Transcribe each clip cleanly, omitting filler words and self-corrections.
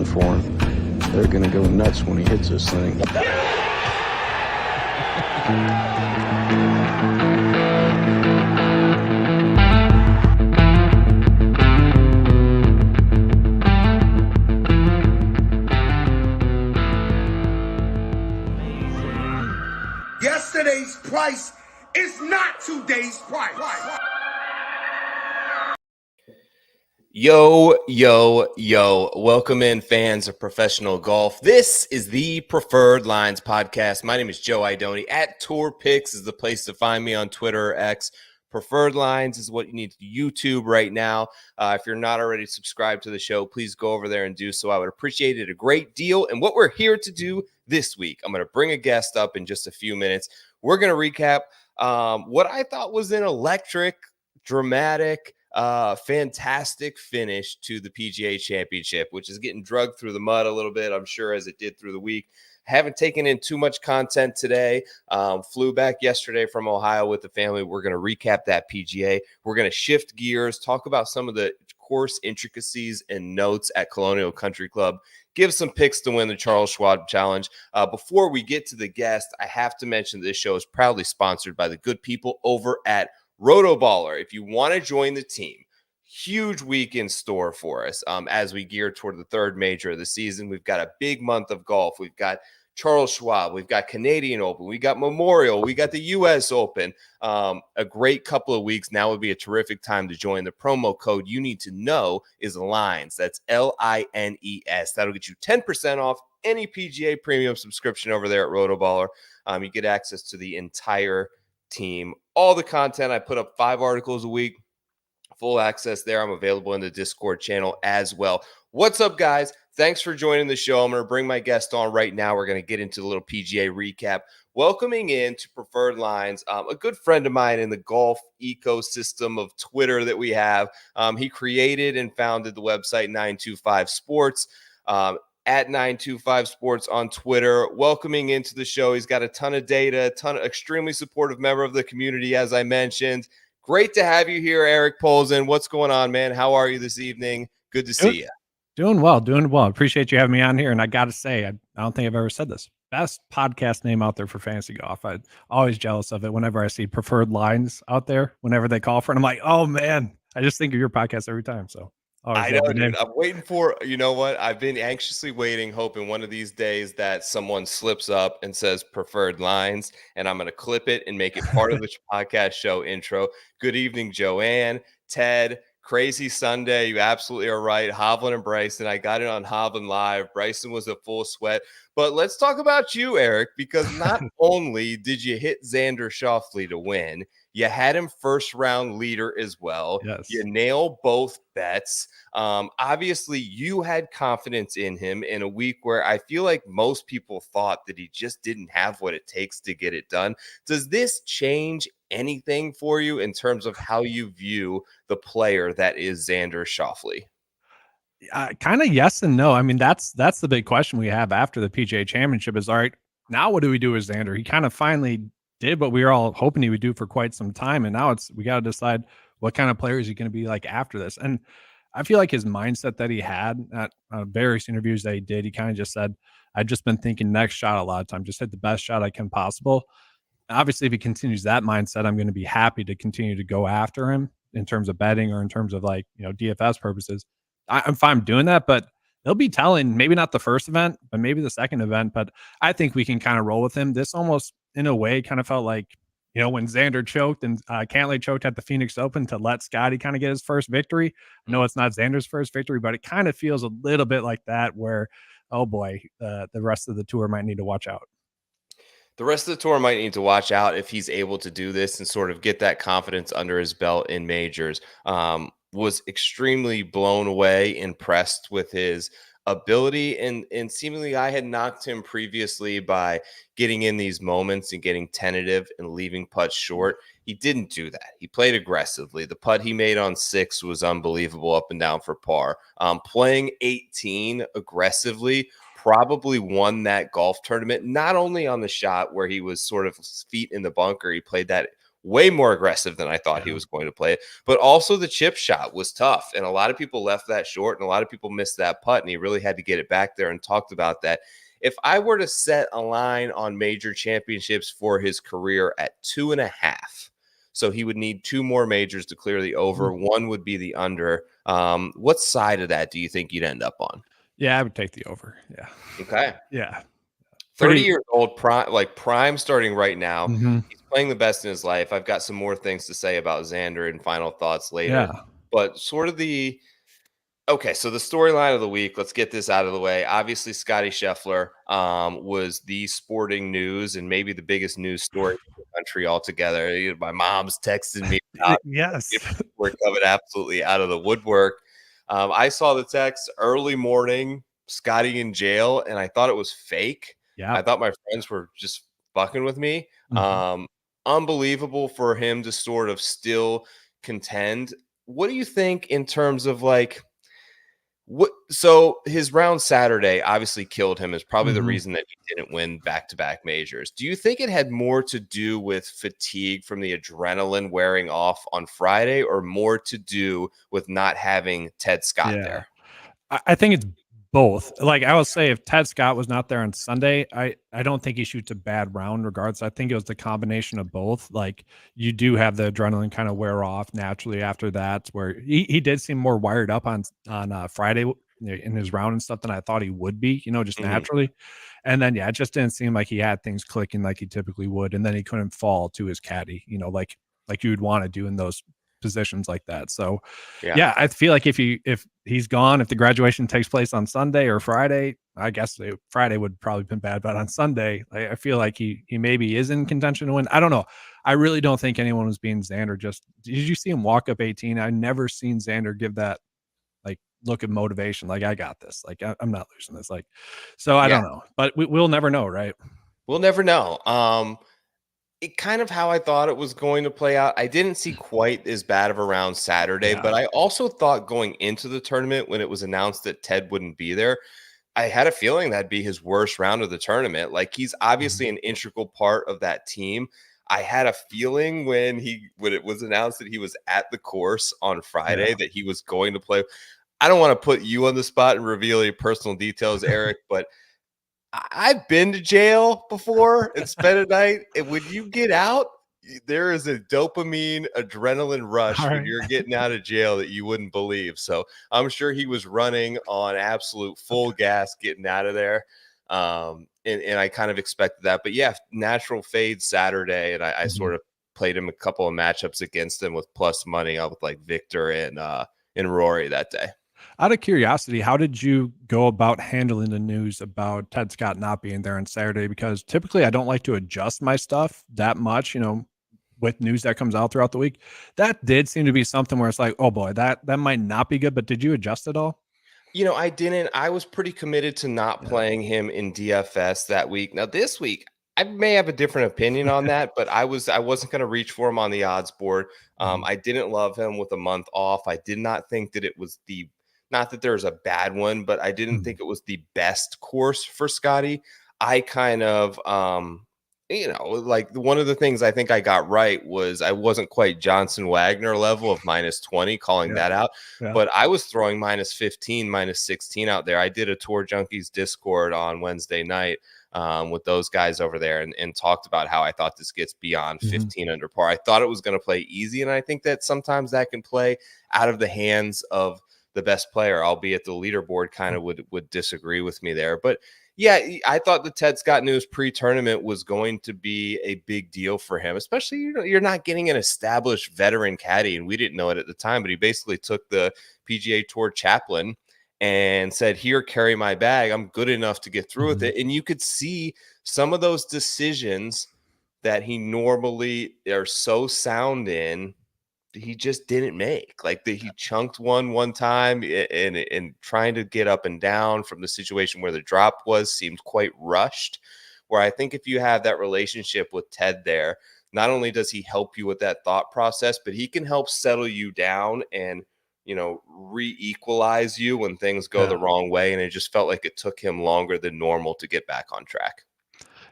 for him. They're going to go nuts when he hits this thing. Yesterday's price is not today's price. Yo. Welcome in, fans of professional golf. This is the Preferred Lines podcast. My name is Joe Idoni. At Tour Picks is the place to find me on Twitter or X. Preferred Lines is what you need to YouTube right now. If you're not already subscribed to the show, please go over there and do so. I would appreciate it a great deal. And what we're here to do this week, I'm going to bring a guest up in just a few minutes. We're going to recap what I thought was an electric, dramatic, fantastic finish to the PGA Championship, which is getting drugged through the mud a little bit, I'm sure, as it did through the week. Haven't taken in too much content today. Flew back yesterday from Ohio with the family. We're going to recap that PGA. We're going to shift gears, talk about some of the course intricacies and notes at Colonial Country Club, give some picks to win the Charles Schwab Challenge. Before we get to the guest, I have to mention this show is proudly sponsored by the good people over at Rotoballer. If you want to join the team, huge week in store for us as we gear toward the third major of the season. We've got a big month of golf. We've got Charles Schwab. We've got Canadian Open. We got Memorial. We got the U.S. Open. A great couple of weeks. Now would be a terrific time to join. The promo code you need to know is LINES. That's LINES. That'll get you 10% off any PGA premium subscription over there at Rotoballer. You get access to the entire team, all the content. I put up 5 articles a week, full access there. I'm available in the Discord channel as well. What's up, guys? Thanks for joining the show. I'm going to bring my guest on right now. We're going to get into a little PGA recap. Welcoming in to Preferred Lines, a good friend of mine in the golf ecosystem of Twitter that we have. He created and founded the website 925Sports. At 925Sports on Twitter. Welcoming into the show. He's got a ton of data, extremely supportive member of the community, as I mentioned. Great to have you here, Eric Polzin. What's going on, man? How are you this evening? Good to see you. Doing well. Appreciate you having me on here. And I got to say, I don't think I've ever said this. Best podcast name out there for fantasy golf. I'm always jealous of it whenever I see Preferred Lines out there, whenever they call for it. I'm like, oh, man, I just think of your podcast every time. So I know, dude. I'm waiting for, you know what? I've been anxiously waiting, hoping one of these days that someone slips up and says Preferred Lines, and I'm going to clip it and make it part of the podcast show intro. Good evening, Joanne, Ted. Crazy Sunday. You absolutely are right. Hovland and Bryson. I got it on Hovland Live. Bryson was a full sweat. But let's talk about you, Eric, because not only did you hit Xander Schauffele to win, you had him first round leader as well. Yes. You nailed both bets. Obviously, you had confidence in him in a week where I feel like most people thought that he just didn't have what it takes to get it done. Does this change anything for you in terms of how you view the player that is Xander Schauffele? Kind of yes and no. I mean, that's the big question we have after the PGA Championship is, all right, now what do we do with Xander? He kind of finally did what we were all hoping he would do for quite some time. And now we got to decide what kind of player is he going to be like after this. And I feel like his mindset that he had at various interviews that he did, he kind of just said, I've just been thinking next shot a lot of time, just hit the best shot I can possible. Obviously, if he continues that mindset, I'm going to be happy to continue to go after him in terms of betting or in terms of DFS purposes. I'm fine doing that, but they'll be telling, maybe not the first event, but maybe the second event. But I think we can kind of roll with him. This almost, in a way, kind of felt like, when Xander choked and Cantlay choked at the Phoenix Open to let Scotty kind of get his first victory. I know it's not Xander's first victory, but it kind of feels a little bit like that where, oh boy, the rest of the tour might need to watch out. The rest of the tour might need to watch out if he's able to do this and sort of get that confidence under his belt in majors. Was extremely blown away, impressed with his ability, and seemingly I had knocked him previously by getting in these moments and getting tentative and leaving putts short. He didn't do that. He played aggressively. The putt he made on 6 was unbelievable up and down for par. Playing 18 aggressively probably won that golf tournament, not only on the shot where he was sort of feet in the bunker. He played that way more aggressive than I thought he was going to play it. But also the chip shot was tough. And a lot of people left that short and a lot of people missed that putt. And he really had to get it back there and talked about that. If I were to set a line on major championships for his career at 2.5, so he would need 2 more majors to clear the over. One would be the under. What side of that do you think you'd end up on? Yeah, I would take the over. Yeah. Okay. Yeah. 30 years old, prime starting right now. Mm-hmm. He's playing the best in his life. I've got some more things to say about Xander and final thoughts later. Yeah. But sort of okay, so the storyline of the week, let's get this out of the way. Obviously, Scotty Scheffler was the sporting news and maybe the biggest news story in the country altogether. My mom's texting me. Yes. We're coming absolutely out of the woodwork. I saw the text early morning, Scotty in jail, and I thought it was fake. Yeah. I thought my friends were just fucking with me. Unbelievable for him to sort of still contend. What do you think in terms of so his round Saturday obviously killed him, is probably the reason that he didn't win back-to-back majors. Do you think it had more to do with fatigue from the adrenaline wearing off on Friday, or more to do with not having Ted Scott there? I think it's both. Like I will say, if Ted Scott was not there on Sunday, I don't think he shoots a bad round regardless. I think it was the combination of both. Like you do have the adrenaline kind of wear off naturally after that, where he did seem more wired up on Friday in his round and stuff than I thought he would be, just naturally. And then, it just didn't seem like he had things clicking like he typically would. And then he couldn't fall to his caddy, like you would want to do in those positions like that. So I feel like if he's gone, if the graduation takes place on Sunday or Friday, I guess Friday would probably been bad, but on Sunday, I feel like he maybe is in contention to win. I don't know. I really don't think anyone was being Xander. Did you see him walk up 18? I've never seen Xander give that look of motivation. Like, I got this. Like, I'm not losing this. Like, so I don't know, but we'll never know, right? We'll never know. It kind of how I thought it was going to play out. I didn't see quite as bad of a round Saturday, but I also thought going into the tournament when it was announced that Ted wouldn't be there, I had a feeling that'd be his worst round of the tournament. Like, he's obviously an integral part of that team. I had a feeling when it was announced that he was at the course on Friday that he was going to play. I don't want to put you on the spot and reveal any personal details, Eric, but I've been to jail before and spent a night. And when you get out, there is a dopamine adrenaline rush when you're getting out of jail that you wouldn't believe. So I'm sure he was running on absolute full gas getting out of there. And I kind of expected that. But natural fade Saturday. And I sort of played him a couple of matchups against him with plus money with like Victor and Rory that day. Out of curiosity, how did you go about handling the news about Ted Scott not being there on Saturday? Because typically I don't like to adjust my stuff that much, with news that comes out throughout the week. That did seem to be something where it's like, oh boy, that might not be good. But did you adjust at all? I didn't. I was pretty committed to not playing him in DFS that week. Now this week, I may have a different opinion on that, but I wasn't going to reach for him on the odds board. I didn't love him with a month off. I did not think that it was not that there's a bad one, but I didn't think it was the best course for Scotty. I kind of, like one of the things I think I got right was I wasn't quite Johnson Wagner level of -20, calling that out, but I was throwing -15, -16 out there. I did a Tour Junkies Discord on Wednesday night with those guys over there and talked about how I thought this gets beyond 15 under par. I thought it was going to play easy, and I think that sometimes that can play out of the hands of the best player, albeit the leaderboard kind of would disagree with me there. But I thought the Ted Scott news pre-tournament was going to be a big deal for him, especially, you're not getting an established veteran caddy, and we didn't know it at the time, but he basically took the PGA Tour chaplain and said, here, carry my bag. I'm good enough to get through with it. And you could see some of those decisions that he normally are so sound in, he just didn't make. Like he chunked one time and trying to get up and down from the situation where the drop seemed quite rushed, where I think if you have that relationship with Ted there, not only does he help you with that thought process, but he can help settle you down and, re-equalize you when things go the wrong way. And it just felt like it took him longer than normal to get back on track.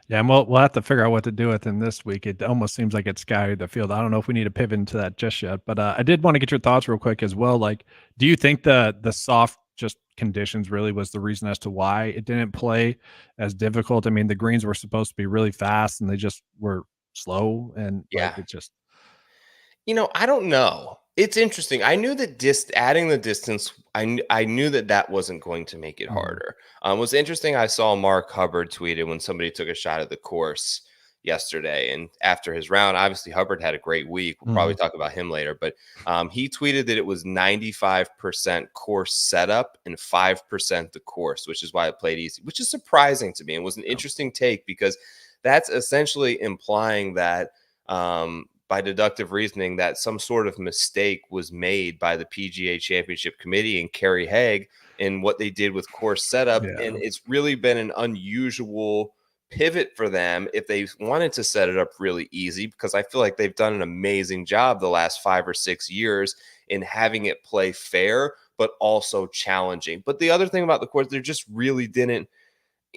Yeah, and we'll have to figure out what to do with him this week. It almost seems like it's scattered the field. I don't know if we need to pivot into that just yet, but I did want to get your thoughts real quick as well. Like, do you think the soft just conditions really was the reason as to why it didn't play as difficult? I mean, the greens were supposed to be really fast and they just were slow, and like Yeah. it just I don't know. It's interesting. I knew that adding the distance, I knew that that wasn't going to make it Mhm. harder. It was interesting. I saw Mark Hubbard tweeted when somebody took a shot at the course yesterday, and after his round, obviously Hubbard had a great week. We'll probably Mhm. talk about him later, but he tweeted that it was 95% course setup and 5% the course, which is why it played easy, which is surprising to me. It was an Yeah. interesting take because that's essentially implying that. By deductive reasoning, that some sort of mistake was made by the PGA Championship Committee and Kerry Haig in what they did with course setup. And Yeah. it's really been an unusual pivot for them if they wanted to set it up really easy, because I feel like they've done an amazing job the last 5 or 6 years in having it play fair, but also challenging. But the other thing about the course, there just really didn't,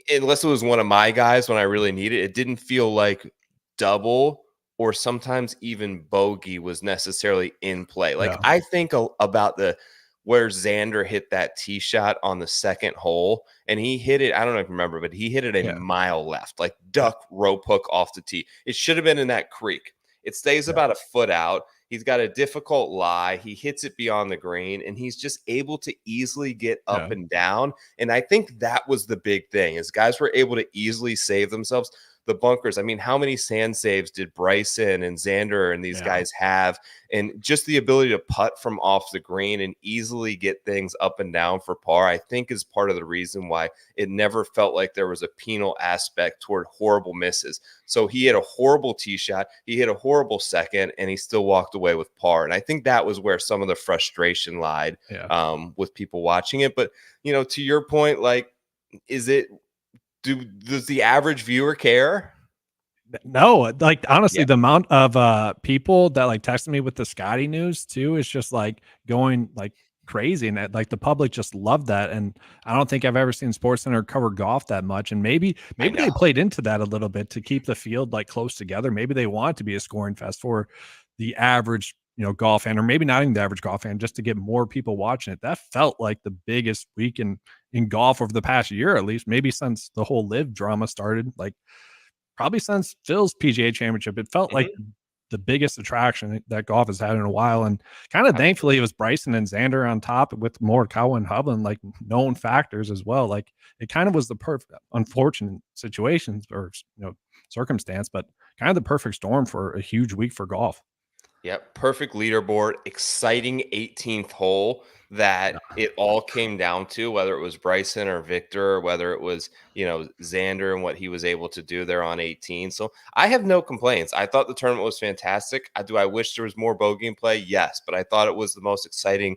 unless it was one of my guys when I really needed it, it didn't feel like double or sometimes even bogey was necessarily in play. Like Yeah. I think about the where Xander hit that tee shot on the second hole, and he hit it. I don't know if you remember, but he hit it a Yeah. mile left, like Yeah. duck rope hook off the tee. It should have been in that creek. It stays Yeah. about a foot out. He's got a difficult lie. He hits it beyond the green, and he's just able to easily get up Yeah. and down. And I think that was the big thing, is guys were able to easily save themselves. The bunkers. I mean, how many sand saves did Bryson and Xander and these Yeah. guys have? And just the ability to putt from off the green and easily get things up and down for par, I think is part of the reason why it never felt like there was a penal aspect toward horrible misses. So he had a horrible tee shot, he hit a horrible second, and he still walked away with par. And I think that was where some of the frustration lied Yeah. with people watching it. But, to your point, like, is it, does the average viewer care? No, like, honestly, Yeah. the amount of, people that, like, texted me with the Scotty news too is just, like, going, like, crazy, and that, like, the public just loved that, and I don't think I've ever seen SportsCenter cover golf that much, and maybe I maybe know. they played into that a little bit to keep the field, like, close together. Maybe they want it to be a scoring fest for the average, golf fan, or maybe not even the average golf fan, just to get more people watching it. That felt like the biggest week in golf over the past year, at least, maybe since the whole live drama started, like, probably since Phil's PGA Championship. It felt like Mhm. the biggest attraction that golf has had in a while, and kinda thankfully, it was Bryson and Xander on top with Morikawa and Hovland, like, known factors as well. Like, it kind of was the perfect unfortunate situations or, circumstance, but kind of the perfect storm for a huge week for golf. Yep, perfect leaderboard, exciting 18th hole that Yeah. it all came down to, whether it was Bryson or Victor, or whether it was, Xander and what he was able to do there on 18. So I have no complaints. I thought the tournament was fantastic. I wish there was more bogey in play? Yes, but I thought it was the most exciting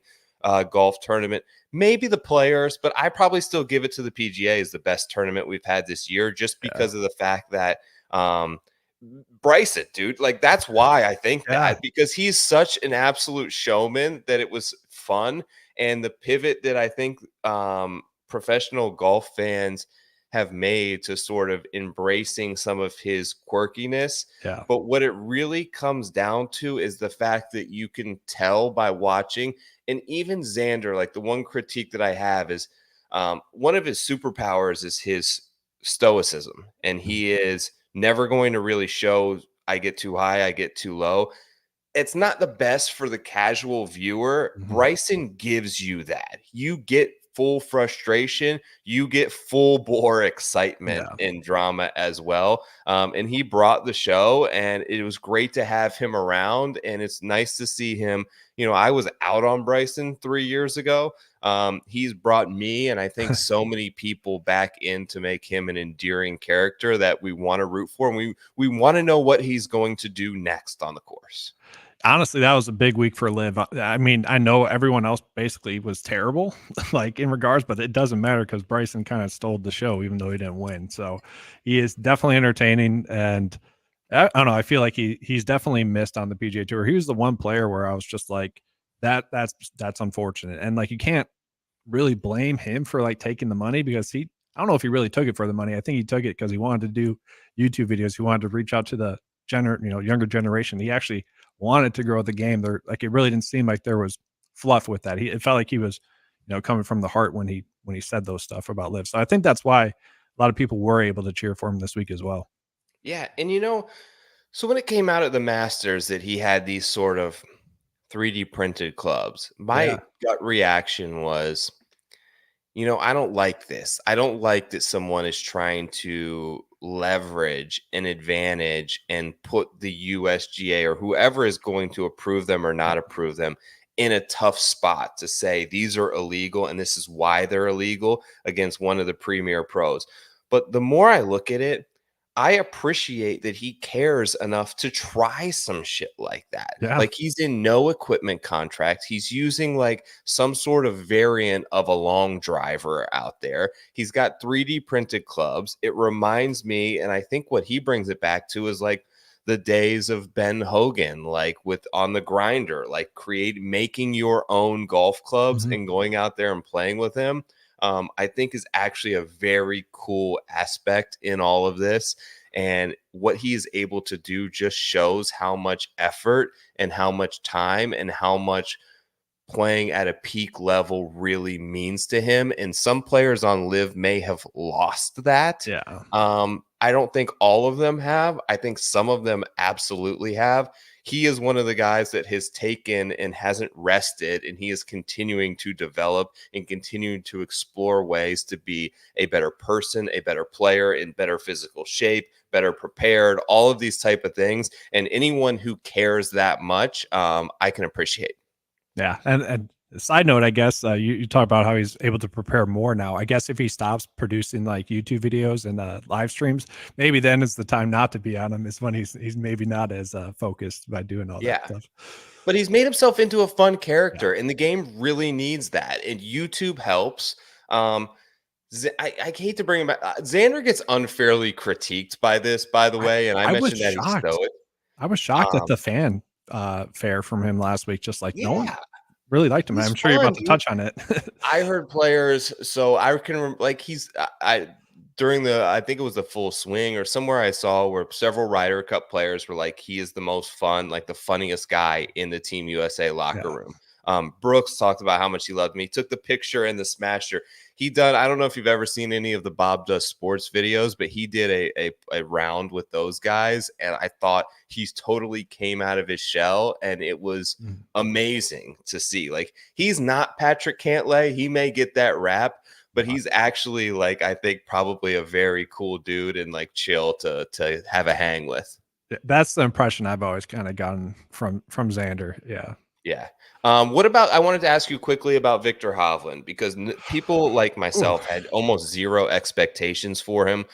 golf tournament. Maybe the Players, but I probably still give it to the PGA as the best tournament we've had this year, just Yeah. because of the fact that Bryson, dude. Like, that's why I think Yeah. that, because he's such an absolute showman that it was fun. And the pivot that I think professional golf fans have made to sort of embracing some of his quirkiness. Yeah. But what it really comes down to is the fact that you can tell by watching, and even Xander, like, the one critique that I have is one of his superpowers is his stoicism, and Mhm. he is never going to really show I get too high, I get too low. It's not the best for the casual viewer. Mhm. Bryson gives you that. You get full frustration, you get full bore excitement Yeah. and drama as well. And he brought the show, and it was great to have him around. And it's nice to see him. I was out on Bryson 3 years ago. He's brought me, and I think so many people, back in to make him an endearing character that we want to root for. And we want to know what he's going to do next on the course. Honestly, that was a big week for Liv. I mean, I know everyone else basically was terrible, like, in regards, but it doesn't matter because Bryson kind of stole the show, even though he didn't win. So he is definitely entertaining, and I don't know. I feel like he's definitely missed on the PGA Tour. He was the one player where I was just like, that's unfortunate, and like, you can't really blame him for, like, taking the money because he I don't know if he really took it for the money. I think he took it because he wanted to do YouTube videos. He wanted to reach out to the younger generation. He actually wanted to grow the game. There, like, it really didn't seem like there was fluff with that. It felt like he was, coming from the heart when he said those stuff about Liv. So I think that's why a lot of people were able to cheer for him this week as well. Yeah, and so when it came out at the Masters that he had these sort of 3D printed clubs, my Yeah. gut reaction was, I don't like this. I don't like that someone is trying to leverage an advantage and put the USGA or whoever is going to approve them or not approve them in a tough spot to say these are illegal and this is why they're illegal against one of the premier pros. But the more I look at it, I appreciate that he cares enough to try some shit like that. Yeah. Like, he's in no equipment contract. He's using like some sort of variant of a long driver out there. He's got 3D printed clubs. It reminds me, and I think what he brings it back to is like the days of Ben Hogan, like with on the grinder, like making your own golf clubs Mhm. and going out there and playing with him. I think is actually a very cool aspect in all of this. And what he is able to do just shows how much effort and how much time and how much playing at a peak level really means to him. And some players on Live may have lost that. Yeah. I don't think all of them have. I think some of them absolutely have. He is one of the guys that has taken and hasn't rested, and he is continuing to develop and continuing to explore ways to be a better person, a better player, in better physical shape, better prepared, all of these type of things. And anyone who cares that much, I can appreciate. Yeah. And a side note, I guess, you talk about how he's able to prepare more now. I guess if he stops producing like YouTube videos and live streams, maybe then is the time not to be on him. Is when he's maybe not as focused by doing all that Yeah. stuff. But he's made himself into a fun Yeah. character, and the game really needs that. And YouTube helps. I hate to bring him back. Xander gets unfairly critiqued by this, by the way, and I I was mentioned that he's shocked. stoic. I was shocked at Um, the fan fare from him last week. Just like no one yeah, really liked him. he's I'm sure you're fun, about to dude. touch on it. I heard players, so I can like he's I during the I think it was the full swing or somewhere I saw where several Ryder Cup players were like he is the most fun, like the funniest guy in the Team USA locker Yeah. room. Brooks talked about how much he loved me. He took the picture in the smasher. I don't know if you've ever seen any of the Bob Does Sports videos, but he did a round with those guys, and I thought he's totally came out of his shell, and it was Mm. amazing to see. Like, he's not Patrick Cantlay. He may get that rap, but he's actually like, I think probably a very cool dude and like chill to have a hang with. That's the impression I've always kind of gotten from Xander. Yeah. Yeah. What about, I wanted to ask you quickly about Victor Hovland, because people like Ooh. myself had almost zero expectations for him.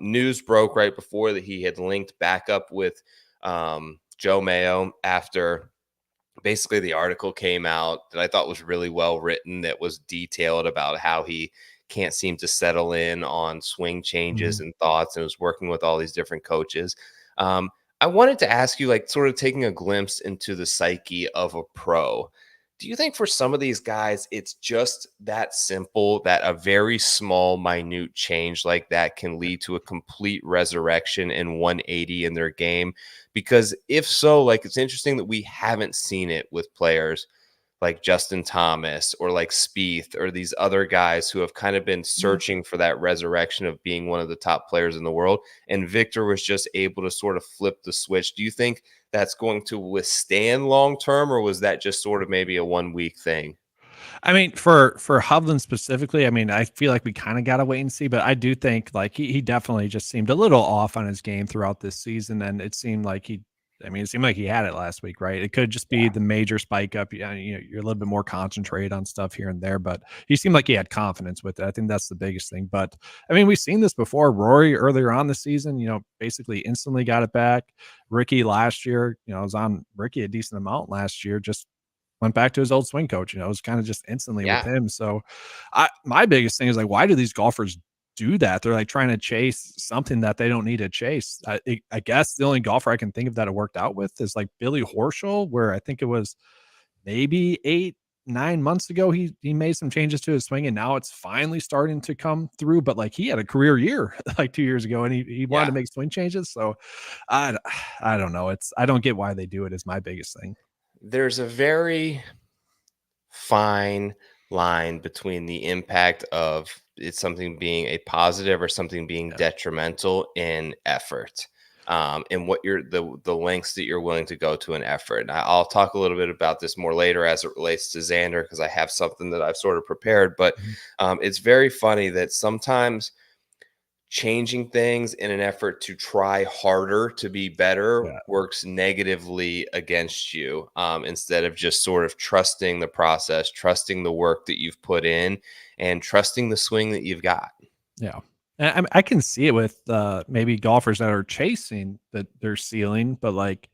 News broke right before that he had linked back up with Joe Mayo after basically the article came out that I thought was really well written, that was detailed about how he can't seem to settle in on swing changes Mhm. and thoughts, and was working with all these different coaches. I wanted to ask you, like, sort of taking a glimpse into the psyche of a pro. Do you think for some of these guys, it's just that simple that a very small, minute change like that can lead to a complete resurrection and 180 in their game? Because if so, like, it's interesting that we haven't seen it with players like Justin Thomas or like Spieth or these other guys who have kind of been searching for that resurrection of being one of the top players in the world. And Victor was just able to sort of flip the switch. Do you think that's going to withstand long term, or was that just sort of maybe a 1 week thing? I mean, for Hovland specifically, I mean, I feel like we kind of got to wait and see, but I do think like he definitely just seemed a little off on his game throughout this season, and it seemed like it seemed like he had it last week, right? It could just be the major spike up. Yeah, you're a little bit more concentrated on stuff here and there, but he seemed like he had confidence with it. I think that's the biggest thing. But I mean, we've seen this before. Rory earlier on the season, basically instantly got it back. Ricky last year, was on Ricky a decent amount last year, just went back to his old swing coach. It was kind of just instantly with Yeah. him. So my biggest thing is like, why do these golfers do that? They're like trying to chase something that they don't need to chase. I guess the only golfer I can think of that it worked out with is like Billy Horschel, where I think it was maybe 8 9 months ago, he made some changes to his swing, and now it's finally starting to come through. But like he had a career year like 2 years ago, and he wanted to make swing changes. So I I don't know. I don't get why they do it. Is my biggest thing. There's a very fine line between the impact of it's something being a positive or something being detrimental in effort, and what you're the lengths that you're willing to go to in effort. And I'll talk a little bit about this more later as it relates to Xander, because I have something that I've sort of prepared. But it's very funny that sometimes changing things in an effort to try harder to be better works negatively against you, instead of just sort of trusting the process, trusting the work that you've put in, and trusting the swing that you've got. Yeah. And I can see it with maybe golfers that are chasing their ceiling, but like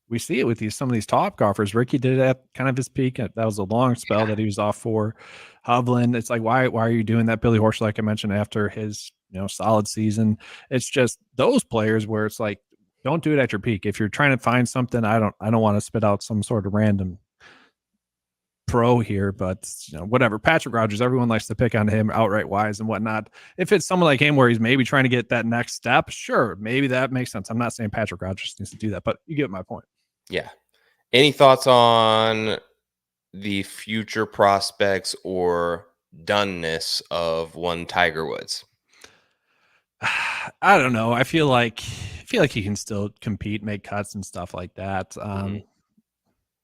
we see it with some of these top golfers. Ricky did it at kind of his peak. That was a long spell that he was off for. Hovland, it's like why are you doing that? Billy Horschel, like I mentioned, after his solid season. It's just those players where it's like, don't do it at your peak. If you're trying to find something, I don't want to spit out some sort of random pro here, but whatever. Patrick Rogers, everyone likes to pick on him outright wise and whatnot. If it's someone like him where he's maybe trying to get that next step, sure, maybe that makes sense. I'm not saying Patrick Rogers needs to do that, but you get my point. Yeah. Any thoughts on the future prospects or doneness of one Tiger Woods? I don't know. I feel like he can still compete, make cuts and stuff like that.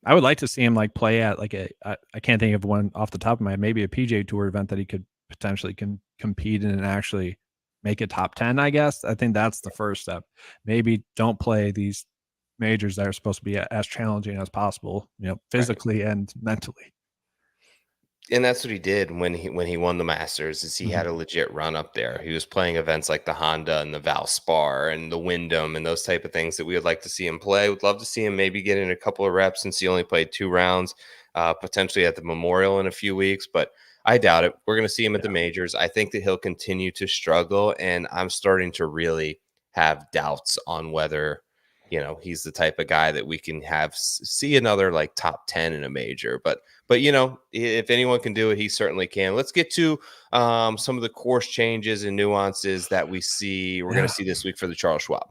I would like to see him like play at like I can't think of one off the top of my head, maybe a PGA Tour event that he could potentially compete in and actually make a top 10, I guess. I think that's the first step. Maybe don't play these majors that are supposed to be as challenging as possible, physically and mentally. And that's what he did when he won the Masters. Is he had a legit run up there. He was playing events like the Honda and the Valspar and the Wyndham and those type of things that we would like to see him play. Would love to see him maybe get in a couple of reps since he only played 2 rounds, potentially at the Memorial in a few weeks. But I doubt it. We're going to see him at the majors. I think that he'll continue to struggle, and I'm starting to really have doubts on whether he's the type of guy that we can see another like top 10 in a major. But if anyone can do it, he certainly can. Let's get to some of the course changes and nuances that we're going to see this week for the Charles Schwab.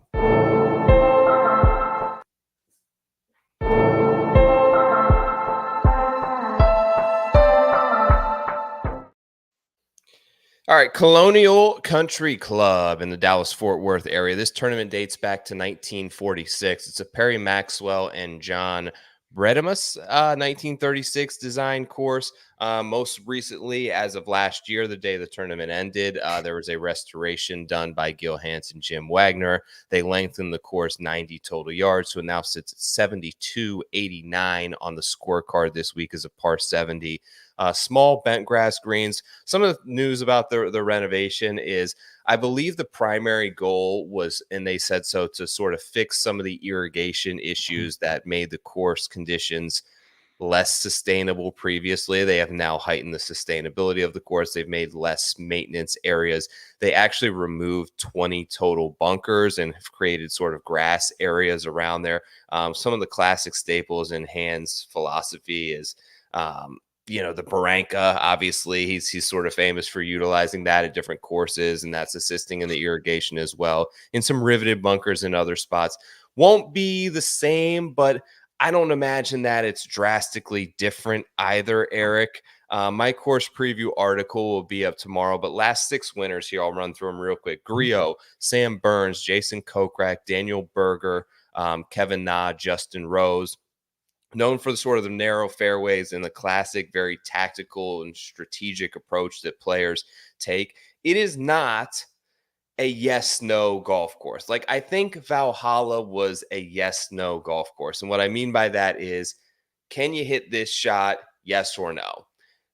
All right, Colonial Country Club in the Dallas-Fort Worth area. This tournament dates back to 1946. It's a Perry Maxwell and John Bredemus 1936 design course. Most recently, as of last year, the day the tournament ended, there was a restoration done by Gil Hanse and Jim Wagner. They lengthened the course 90 total yards, so it now sits at 72.89 on the scorecard this week as a par 70. Small bent grass greens. Some of the news about the renovation is I believe the primary goal was, and they said so, to sort of fix some of the irrigation issues that made the course conditions less sustainable previously. They have now heightened the sustainability of the course. They've made less maintenance areas. They actually removed 20 total bunkers and have created sort of grass areas around there. Some of the classic staples in Hans' philosophy is the Barranca, obviously, he's sort of famous for utilizing that at different courses, and that's assisting in the irrigation as well. In some riveted bunkers in other spots. Won't be the same, but I don't imagine that it's drastically different either, Eric. My course preview article will be up tomorrow, but last 6 winners here, I'll run through them real quick. Griot, Sam Burns, Jason Kokrak, Daniel Berger, Kevin Na, Justin Rose. Known for the sort of the narrow fairways and the classic, very tactical and strategic approach that players take. It is not a yes-no golf course. Like, I think Valhalla was a yes-no golf course. And what I mean by that is, can you hit this shot? Yes or no?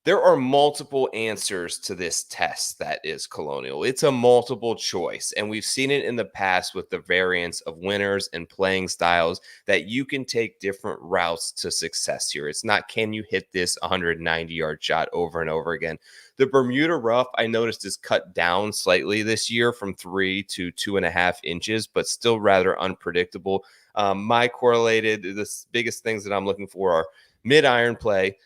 There are multiple answers to this test that is Colonial. It's a multiple choice, and we've seen it in the past with the variance of winners and playing styles that you can take different routes to success here. It's not, can you hit this 190-yard shot over and over again? The Bermuda rough, I noticed, is cut down slightly this year from 3 to 2.5 inches, but still rather unpredictable. The biggest things that I'm looking for are mid-iron play,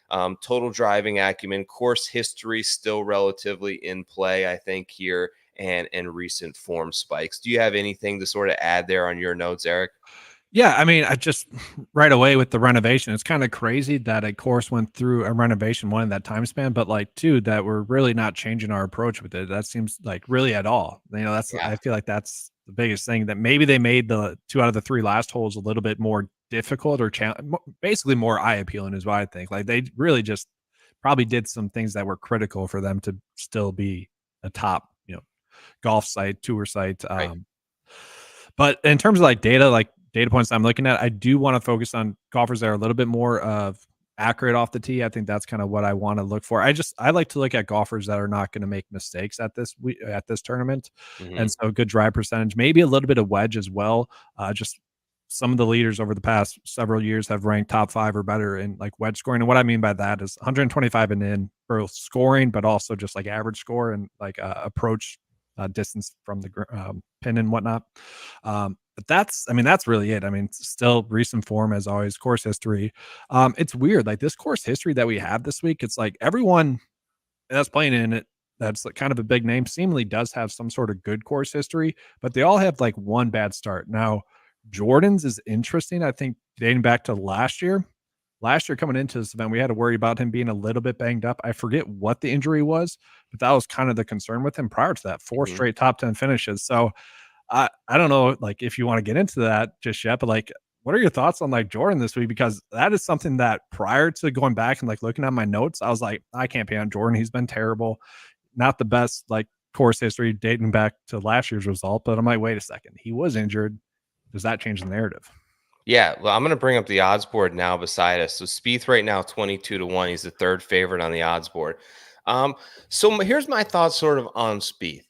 total driving acumen, course history still relatively in play, I think, here, and recent form spikes. Do you have anything to sort of add there on your notes, Eric? Yeah, I mean, I just right away with the renovation, it's kind of crazy that a course went through a renovation one in that time span, but like two, that we're really not changing our approach with it. That seems like really at all. That's Yeah. I feel like that's the biggest thing, that maybe they made the 2 out of the 3 last holes a little bit more difficult or basically more eye appealing is what I think. Like they really just probably did some things that were critical for them to still be a top, golf site, tour site. Right. But in terms of like data points I'm looking at, I do want to focus on golfers that are a little bit more of accurate off the tee. I think that's kind of what I want to look for. I like to look at golfers that are not going to make mistakes at this tournament. And so good drive percentage, maybe a little bit of wedge as well. Just some of the leaders over the past several years have ranked top 5 or better in like wedge scoring. And what I mean by that is 125 and in for scoring, but also just like average score and like approach distance from the pin and whatnot. But that's really it. I mean, still recent form as always, course history. It's weird. Like this course history that we have this week, it's like everyone that's playing in it, that's like kind of a big name, seemingly does have some sort of good course history, but they all have like one bad start. Now, Jordan's is interesting. I think dating back to last year. Last year coming into this event, we had to worry about him being a little bit banged up. I forget what the injury was, but that was kind of the concern with him prior to that. 4 straight top 10 finishes. So I don't know, like if you want to get into that just yet, but like, what are your thoughts on like Jordan this week? Because that is something that prior to going back and like looking at my notes, I was like, I can't pay on Jordan. He's been terrible. Not the best like course history dating back to last year's result. But I'm like, wait a second, he was injured. Does that change the narrative? Yeah, well, I'm going to bring up the odds board now beside us. So Spieth right now 22-1. He's the third favorite on the odds board. Here's my thoughts sort of on Spieth.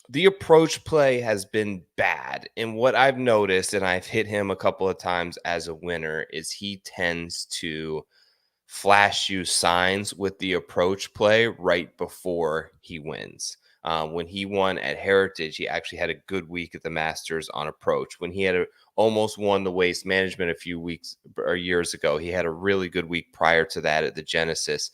The approach play has been bad, and what I've noticed, and I've hit him a couple of times as a winner, is he tends to flash you signs with the approach play right before he wins. When he won at Heritage, he actually had a good week at the Masters on approach. When he had almost won the Waste Management a few weeks or years ago, he had a really good week prior to that at the Genesis.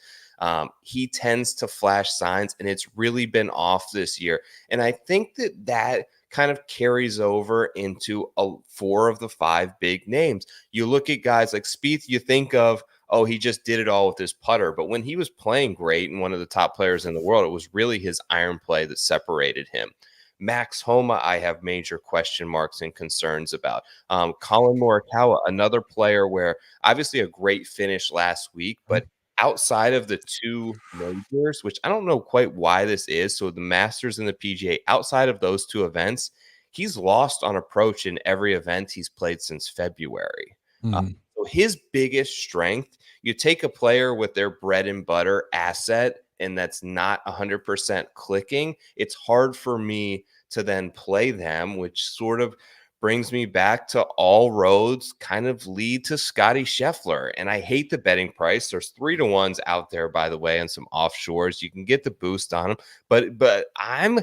He tends to flash signs, and it's really been off this year. And I think that kind of carries over into 4 of the 5 big names. You look at guys like Spieth, you think of, oh, he just did it all with his putter. But when he was playing great and one of the top players in the world, it was really his iron play that separated him. Max Homa, I have major question marks and concerns about. Colin Morikawa, another player where obviously a great finish last week, but outside of the 2 majors, which I don't know quite why this is, so the Masters and the PGA, outside of those 2 events, he's lost on approach in every event he's played since February. So his biggest strength, you take a player with their bread and butter asset, and that's not 100% clicking, it's hard for me to then play them, which sort of brings me back to all roads kind of lead to Scotty Scheffler. And I hate the betting price. There's 3-1s out there, by the way, on some offshores. You can get the boost on them, but I'm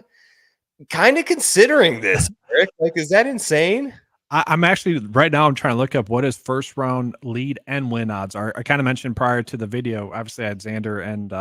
kind of considering this, Eric. Like, is that insane? I'm actually right now. I'm trying to look up what his first round lead and win odds are. I kind of mentioned prior to the video. Obviously, I had Xander and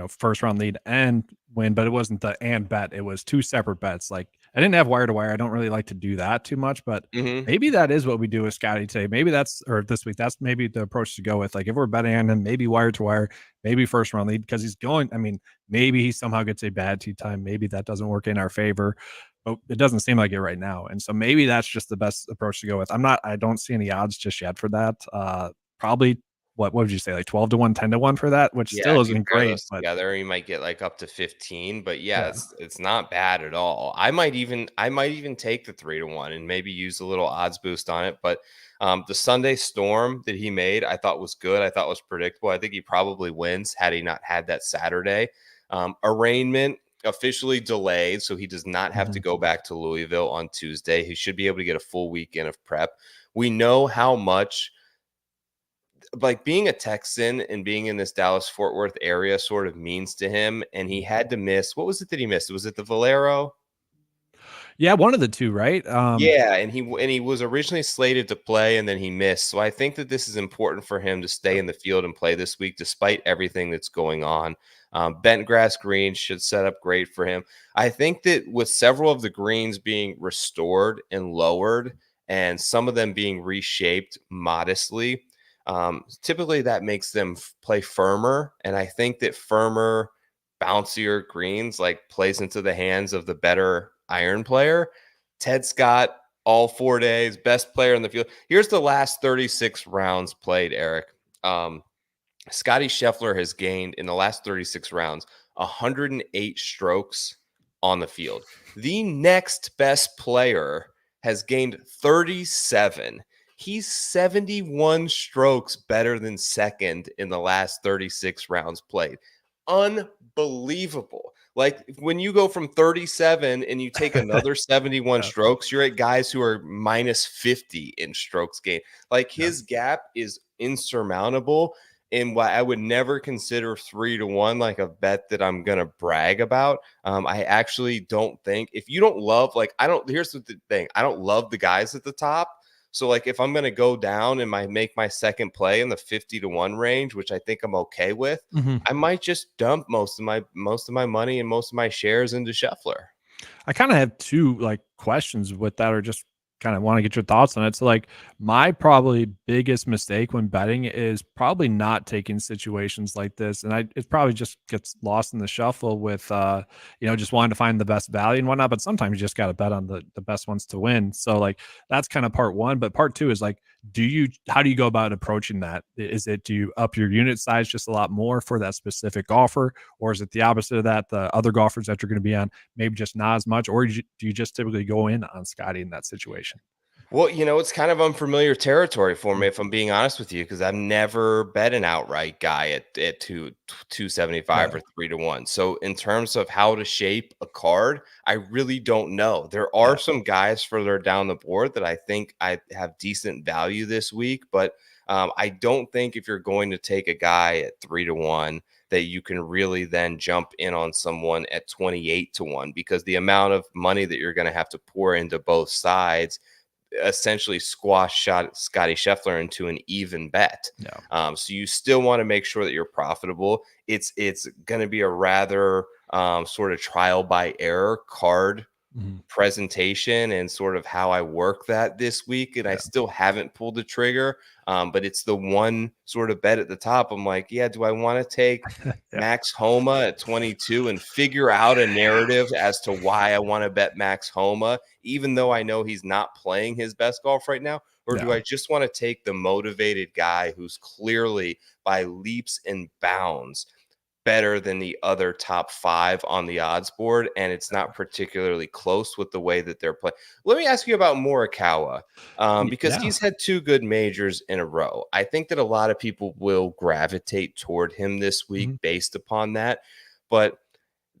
first round lead and win, but it wasn't the and bet. It was 2 separate bets. Like I didn't have wire to wire. I don't really like to do that too much, but maybe that is what we do with Scotty today. Maybe that's or this week. That's maybe the approach to go with. Like if we're betting on him, maybe wire to wire, maybe first round lead because he's going. I mean, maybe he somehow gets a bad tee time. Maybe that doesn't work in our favor. But it doesn't seem like it right now. And so maybe that's just the best approach to go with. I don't see any odds just yet for that. Probably what would you say, like 12-1, 10-1 for that, which still isn't great. But together, you might get like up to 15, but yeah, it's not bad at all. I might even take the 3-1 and maybe use a little odds boost on it. But the Sunday Storm that he made, I thought was good. I thought was predictable. I think he probably wins had he not had that Saturday. Arraignment officially delayed, so he does not have to go back to Louisville on Tuesday. He should be able to get a full weekend of prep. We know how much like being a Texan and being in this Dallas-Fort Worth area sort of means to him, and he had to miss. What was it that he missed? Was it the Valero? Yeah, one of the two, right? Yeah, and he was originally slated to play, and then he missed. So I think that this is important for him to stay in the field and play this week, despite everything that's going on. Bent grass greens should set up great for him. I think that with several of the greens being restored and lowered, and some of them being reshaped modestly, typically that makes them play firmer. And I think that firmer, bouncier greens like plays into the hands of the better iron player. Ted Scott, all 4 days, best player in the field. Here's the last 36 rounds played, Eric. Scotty Scheffler has gained in the last 36 rounds 108 strokes on the field. The next best player has gained 37. He's 71 strokes better than second in the last 36 rounds played. Unbelievable. Like when you go from 37 and you take another 71 strokes, you're at guys who are minus 50 in strokes gained. Like his gap is insurmountable. And what I would never consider 3-1 like a bet that I'm gonna brag about. I actually don't think if you don't love here's the thing, I don't love the guys at the top. So like if I'm gonna go down and make my second play in the 50-1 range, which I think I'm okay with, I might just dump most of my money and most of my shares into Scheffler. I kind of have two like questions with that, or just kind of want to get your thoughts on it. So, like, my probably biggest mistake when betting is probably not taking situations like this, and it probably just gets lost in the shuffle with, just wanting to find the best value and whatnot. But sometimes you just got to bet on the best ones to win. So, like, that's kind of part one. But part two is like, how do you go about approaching that? Is it, do you up your unit size just a lot more for that specific golfer, or is it the opposite of that? The other golfers that you're going to be on, maybe just not as much, or do you just typically go in on Scotty in that situation? Well, it's kind of unfamiliar territory for me, if I'm being honest with you, because I've never bet an outright guy at 275 Right. or 3-1. So in terms of how to shape a card, I really don't know. There are Yeah. some guys further down the board that I think I have decent value this week, but I don't think if you're going to take a guy at 3-1 that you can really then jump in on someone at 28-1, because the amount of money that you're going to have to pour into both sides essentially Scotty Scheffler into an even bet. No. So you still want to make sure that you're profitable. It's going to be a rather sort of trial by error card presentation and sort of how I work that this week. And I still haven't pulled the trigger, but it's the one sort of bet at the top. I'm like, yeah, do I want to take Max Homa at 22 and figure out a narrative as to why I want to bet Max Homa, even though I know he's not playing his best golf right now? Or do I just want to take the motivated guy who's clearly by leaps and bounds better than the other top 5 on the odds board, and it's not particularly close with the way that they're playing? Let me ask you about Morikawa, because he's had 2 good majors in a row. I think that a lot of people will gravitate toward him this week based upon that, but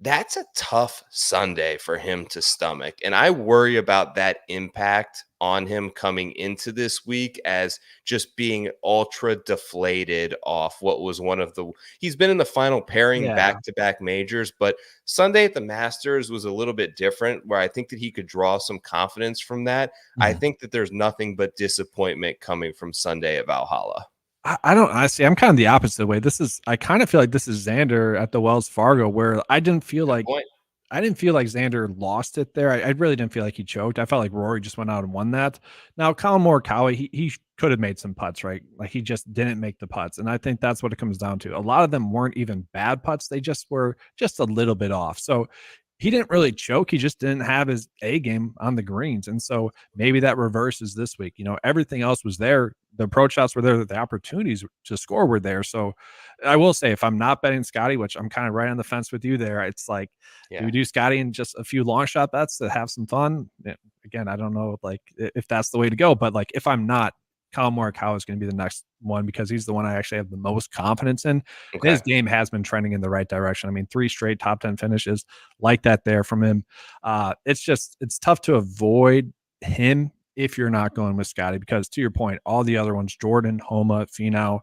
that's a tough Sunday for him to stomach. And I worry about that impact on him coming into this week as just being ultra deflated off what was he's been in the final pairing back-to-back majors, but Sunday at the Masters was a little bit different, where I think that he could draw some confidence from that. I think that there's nothing but disappointment coming from Sunday at Valhalla. I don't honestly, I'm kind of the opposite way. I kind of feel like this is Xander at the Wells Fargo, where I didn't feel like Xander lost it there. I really didn't feel like he choked. I felt like Rory just went out and won that. Now, Colin Morikawa, he could have made some putts, right? Like he just didn't make the putts. And I think that's what it comes down to. A lot of them weren't even bad putts. They just were just a little bit off. So he didn't really choke. He just didn't have his A game on the greens. And so maybe that reverses this week. Everything else was there. The approach shots were there. The opportunities to score were there. So I will say, if I'm not betting Scotty, which I'm kind of right on the fence with you there, it's like, do we do Scotty and just a few long shot bets to have some fun? Again, I don't know like if that's the way to go, but like if I'm not, Colin Morikawa is going to be the next one, because he's the one I actually have the most confidence in. Okay. His game has been trending in the right direction. I mean, 3 straight top 10 finishes like that there from him. It's tough to avoid him if you're not going with Scotty, because to your point, all the other ones, Jordan, Homa, Finau,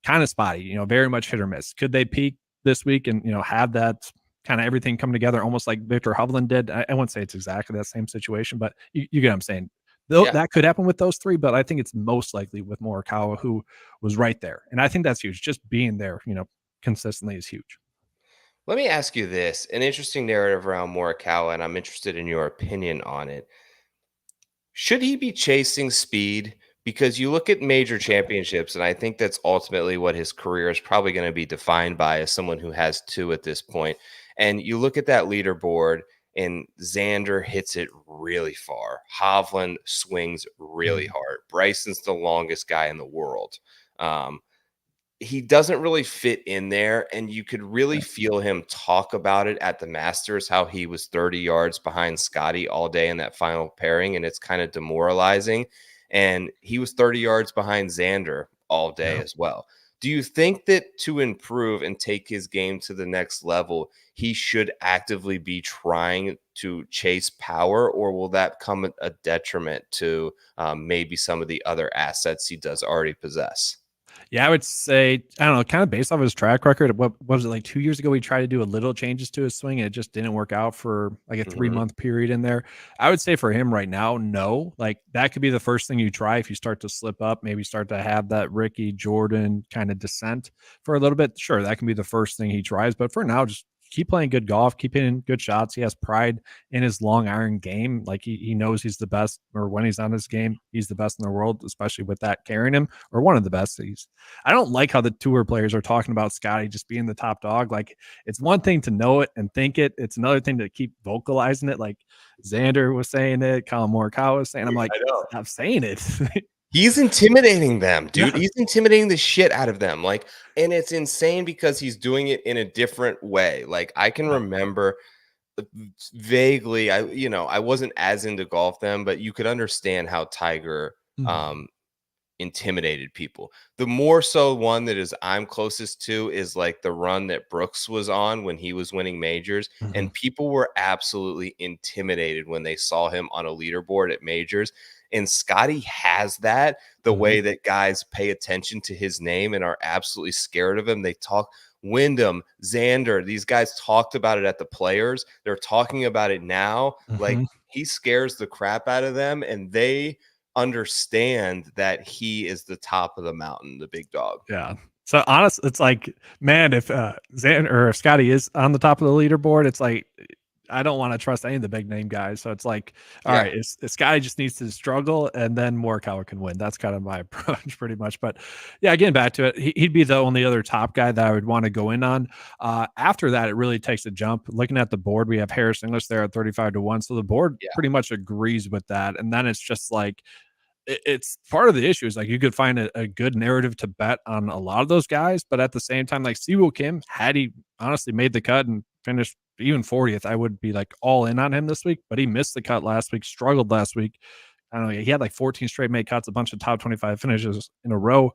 kind of spotty, very much hit or miss. Could they peak this week and, have that kind of everything come together, almost like Victor Hovland did. I wouldn't say it's exactly that same situation, but you get what I'm saying. Though Yeah. that could happen with those three, but I think it's most likely with Morikawa, who was right there. And I think that's huge. Just being there, consistently is huge. Let me ask you this, an interesting narrative around Morikawa, and I'm interested in your opinion on it. Should he be chasing speed? Because you look at major championships, and I think that's ultimately what his career is probably going to be defined by, as someone who has two at this point. And you look at that leaderboard, and Xander hits it really far. Hovland swings really hard. Bryson's the longest guy in the world. He doesn't really fit in there, and you could really feel him talk about it at the Masters, how he was 30 yards behind Scotty all day in that final pairing, and it's kind of demoralizing. And he was 30 yards behind Xander all day as well. Do you think that to improve and take his game to the next level, he should actively be trying to chase power, or will that come at a detriment to maybe some of the other assets he does already possess? Yeah, I would say, I don't know, kind of based off his track record. What was it, like 2 years ago? He tried to do a little changes to his swing and it just didn't work out for like a 3-month period in there. I would say for him right now, no. Like that could be the first thing you try if you start to slip up, maybe start to have that Ricky Jordan kind of descent for a little bit. Sure, that can be the first thing he tries. But for now, just keep playing good golf, keep hitting good shots. He has pride in his long iron game. Like he knows he's the best, or when he's on his game, he's the best in the world, especially with that carrying him, or one of the best. I don't like how the tour players are talking about Scotty just being the top dog. Like it's one thing to know it and think it. It's another thing to keep vocalizing it. Like Xander was saying it, Colin Morikawa was saying, I'm like, stop saying it. He's intimidating them, dude. Yeah. He's intimidating the shit out of them. Like, and it's insane because he's doing it in a different way. Like, I can remember vaguely, I wasn't as into golf then, but you could understand how Tiger intimidated people. The more so one that is I'm closest to is like the run that Brooks was on when he was winning majors, and people were absolutely intimidated when they saw him on a leaderboard at majors. And Scotty has that, the way that guys pay attention to his name and are absolutely scared of him. They talk Wyndham, Xander, these guys talked about it at the Players. They're talking about it now. Like he scares the crap out of them, and they understand that he is the top of the mountain, the big dog. Yeah. So honestly, it's like, man, if Xander or if Scotty is on the top of the leaderboard, it's like I don't want to trust any of the big name guys. So it's like, all right, Scotty just needs to struggle, and then Morikawa can win. That's kind of my approach, pretty much. But yeah, getting back to it, he'd be the only other top guy that I would want to go in on. After that, it really takes a jump. Looking at the board, we have Harris English there at 35-1. So the board pretty much agrees with that, and then it's just like, it's part of the issue is like you could find a good narrative to bet on a lot of those guys, but at the same time, like Siwoo Kim, had he honestly made the cut and finished even 40th, I would be like all in on him this week, but he missed the cut last week, struggled last week. I don't know. He had like 14 straight made cuts, a bunch of top 25 finishes in a row.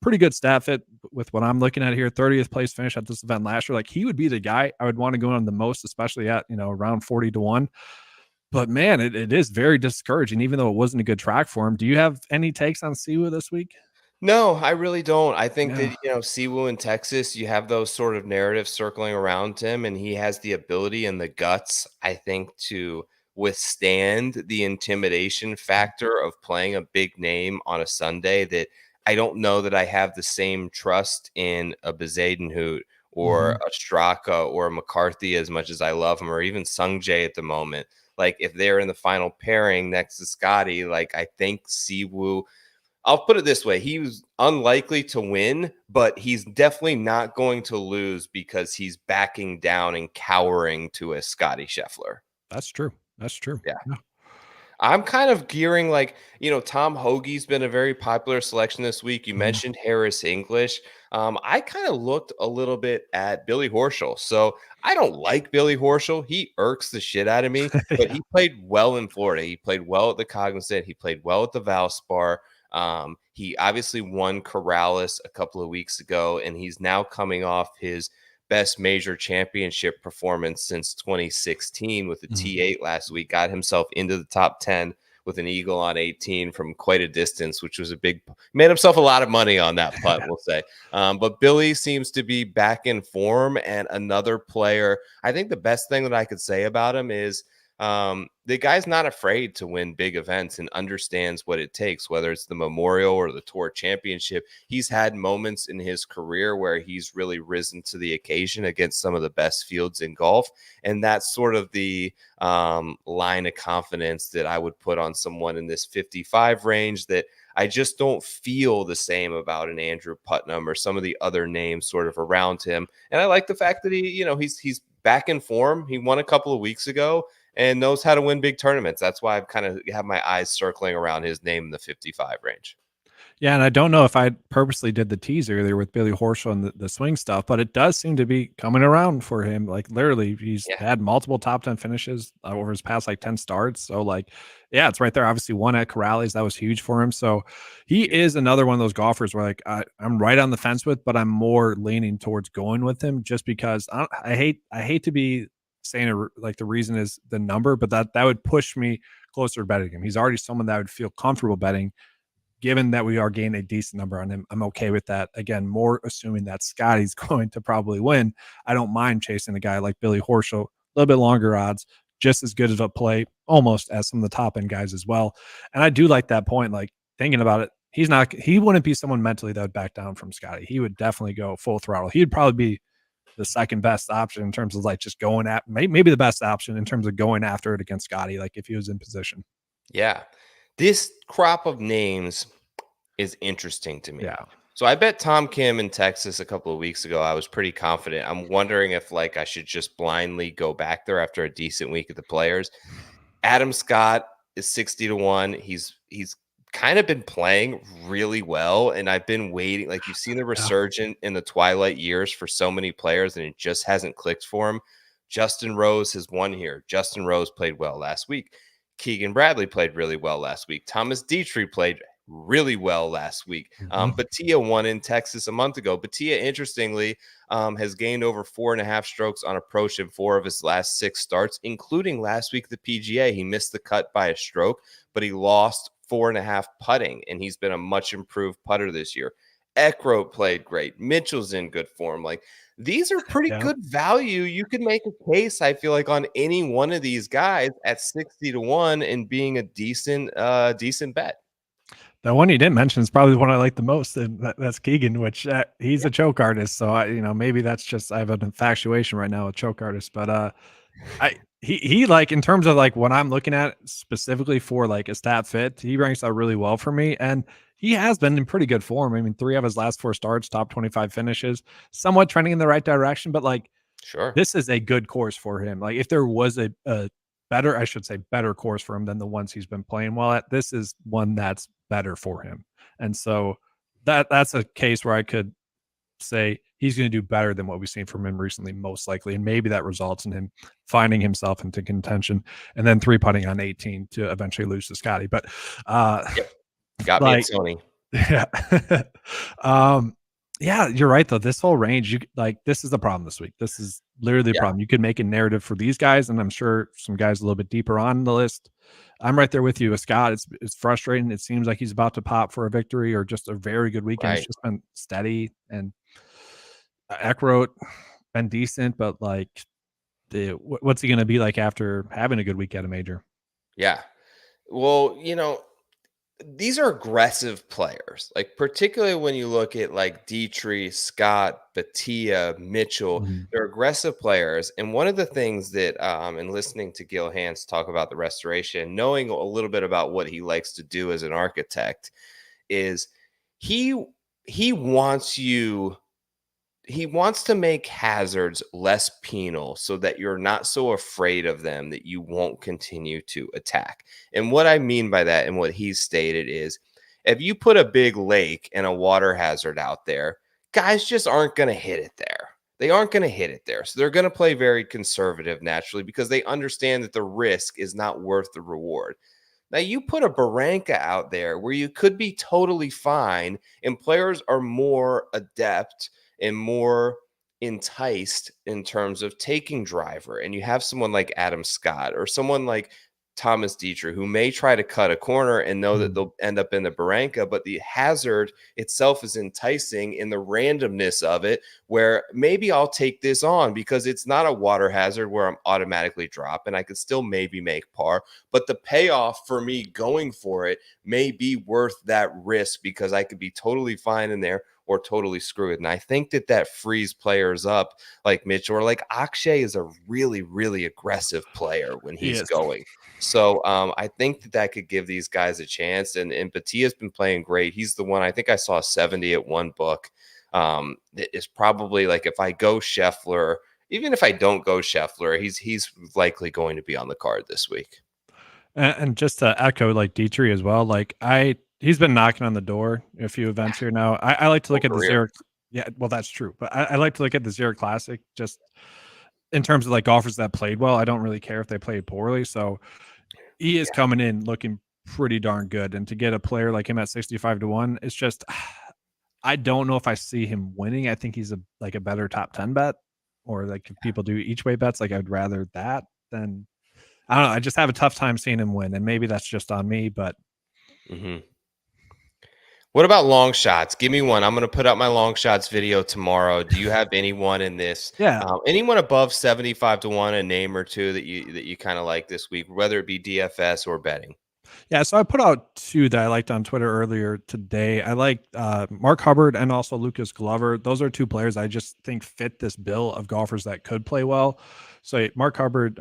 Pretty good stat fit with what I'm looking at here. 30th place finish at this event last year. Like he would be the guy I would want to go on the most, especially at, around 40-1. But man, it is very discouraging, even though it wasn't a good track for him. Do you have any takes on Siwoo this week? No, I really don't. I think that, Siwoo in Texas, you have those sort of narratives circling around him, and he has the ability and the guts, I think, to withstand the intimidation factor of playing a big name on a Sunday that I don't know that I have the same trust in a Bezadenhout or a Straka or a McCarthy as much as I love him, or even Sung Jae at the moment. Like if they're in the final pairing next to Scotty, like I think Siwoo, I'll put it this way. He was unlikely to win, but he's definitely not going to lose because he's backing down and cowering to a Scotty Scheffler. That's true. That's true. Yeah. I'm kind of gearing like, Tom Hoagie's been a very popular selection this week. You mentioned Harris English. I kind of looked a little bit at Billy Horschel. So I don't like Billy Horschel. He irks the shit out of me, but he played well in Florida. He played well at the Cognizant. He played well at the Valspar. He obviously won Corrales a couple of weeks ago, and he's now coming off his best major championship performance since 2016 with the T8 last week, got himself into the top 10 with an eagle on 18 from quite a distance, which was made himself a lot of money on that putt, we'll say. But Billy seems to be back in form, and another player. I think the best thing that I could say about him is the guy's not afraid to win big events and understands what it takes, whether it's the Memorial or the Tour Championship. He's had moments in his career where he's really risen to the occasion against some of the best fields in golf. And that's sort of the line of confidence that I would put on someone in this 55 range that I just don't feel the same about an Andrew Putnam or some of the other names sort of around him. And I like the fact that he's back in form. He won a couple of weeks ago and knows how to win big tournaments. That's why I've kind of have my eyes circling around his name in the 55 range. Yeah, and I don't know if I purposely did the tease earlier with Billy Horschel and the swing stuff, but it does seem to be coming around for him. Like literally, he's had multiple top 10 finishes over his past 10 starts. So yeah, it's right there. Obviously, one at Corrales, that was huge for him. So he is another one of those golfers where I'm right on the fence with, but I'm more leaning towards going with him just because I hate to be saying the reason is the number, but that would push me closer to betting him. He's already someone that I would feel comfortable betting. Given that we are getting a decent number on him, I'm okay with that. Again, more assuming that Scotty's going to probably win. I don't mind chasing a guy like Billy Horschel, a little bit longer odds, just as good of a play, almost as some of the top end guys as well. And I do like that point. Like thinking about it, he wouldn't be someone mentally that would back down from Scotty. He would definitely go full throttle. He'd probably be the second best option in terms of just going at maybe the best option in terms of going after it against Scotty, like if he was in position. Yeah. This crop of names is interesting to me. Yeah. So I bet Tom Kim in Texas a couple of weeks ago. I was pretty confident. I'm wondering if I should just blindly go back there after a decent week at the Players. Adam Scott is 60-1. He's kind of been playing really well, and I've been waiting. You've seen the resurgence in the twilight years for so many players, and it just hasn't clicked for him. Justin Rose has won here. Justin Rose played well last week. Keegan Bradley played really well last week. Thomas Dietrich played really well last week. Batia won in Texas a month ago. Batia, interestingly, has gained over 4.5 strokes on approach in 4 of his last 6 starts, including last week the PGA. He missed the cut by a stroke, but he lost 4.5 putting, and he's been a much improved putter this year. Eckroat played great. Mitchell's in good form. These are pretty good value. You could make a case, I feel on any one of these guys at 60-1 and being a decent bet. The one you didn't mention is probably the one I like the most, and that's Keegan, which he's a choke artist. So maybe that's just I have an infatuation right now with choke artists. But he in terms of what I'm looking at specifically for a stat fit, he ranks out really well for me, and he has been in pretty good form. I mean, 3 of his last 4 starts, top 25 finishes, somewhat trending in the right direction. But sure, this is a good course for him. If there was a better course for him than the ones he's been playing well at, this is one that's better for him. And so that's a case where I could say he's going to do better than what we've seen from him recently, most likely. And maybe that results in him finding himself into contention and then 3-putting on 18 to eventually lose to Scotty. But got me at Sony. Yeah. Yeah, you're right though. This whole range, this is the problem this week. This is literally the problem. You could make a narrative for these guys, and I'm sure some guys a little bit deeper on the list. I'm right there with you, Scott. It's frustrating. It seems like he's about to pop for a victory or just a very good weekend. Right. It's just been steady, and Eckroat been decent, but what's he going to be like after having a good week at a major? Yeah, well, these are aggressive players, particularly when you look at Dietrich, Scott, Batia, Mitchell. They're aggressive players. And one of the things that in listening to Gil Hanse talk about the restoration, knowing a little bit about what he likes to do as an architect, is he wants to make hazards less penal so that you're not so afraid of them that you won't continue to attack. And what I mean by that and what he's stated is if you put a big lake and a water hazard out there, guys just aren't going to hit it there. They aren't going to hit it there. So they're going to play very conservative naturally because they understand that the risk is not worth the reward. Now, you put a barranca out there where you could be totally fine and players are more adept and more enticed in terms of taking driver. And you have someone like Adam Scott or someone like Thomas Dietrich, who may try to cut a corner and know that they'll end up in the Barranca, but the hazard itself is enticing in the randomness of it, where maybe I'll take this on because it's not a water hazard where I'm automatically dropping. I could still maybe make par, but the payoff for me going for it may be worth that risk because I could be totally fine in there or totally screwed. And I think that frees players up like Mitch, or like Akshay is a really, really aggressive player when he's going. So I think that could give these guys a chance. And Batia's been playing great. He's the one, I think I saw 70 at one book. Is probably like, if I go Scheffler, even if I don't go Scheffler, he's likely going to be on the card this week. And just to echo like Dietrich as well, like he's been knocking on the door a few events here now. I like to look at the Zurich. Yeah, well, that's true. But I like to look at the Zurich Classic just in terms of like golfers that played well. I don't really care if they played poorly. So he is coming in looking pretty darn good. And to get a player like him at 65-1, it's just, I don't know if I see him winning. I think he's a better top 10 bet, or like if people do each way bets, like I'd rather that than, I don't know. I just have a tough time seeing him win. And maybe that's just on me, but. What about long shots? Give me one. I'm going to put up my long shots video tomorrow. Do you have anyone in this? Yeah. Anyone above 75-1, a name or two that you kind of like this week, whether it be DFS or betting? Yeah, so I put out two that I liked on Twitter earlier today. I liked Mark Hubbard and also Lucas Glover. Those are two players I just think fit this bill of golfers that could play well. So Mark Hubbard,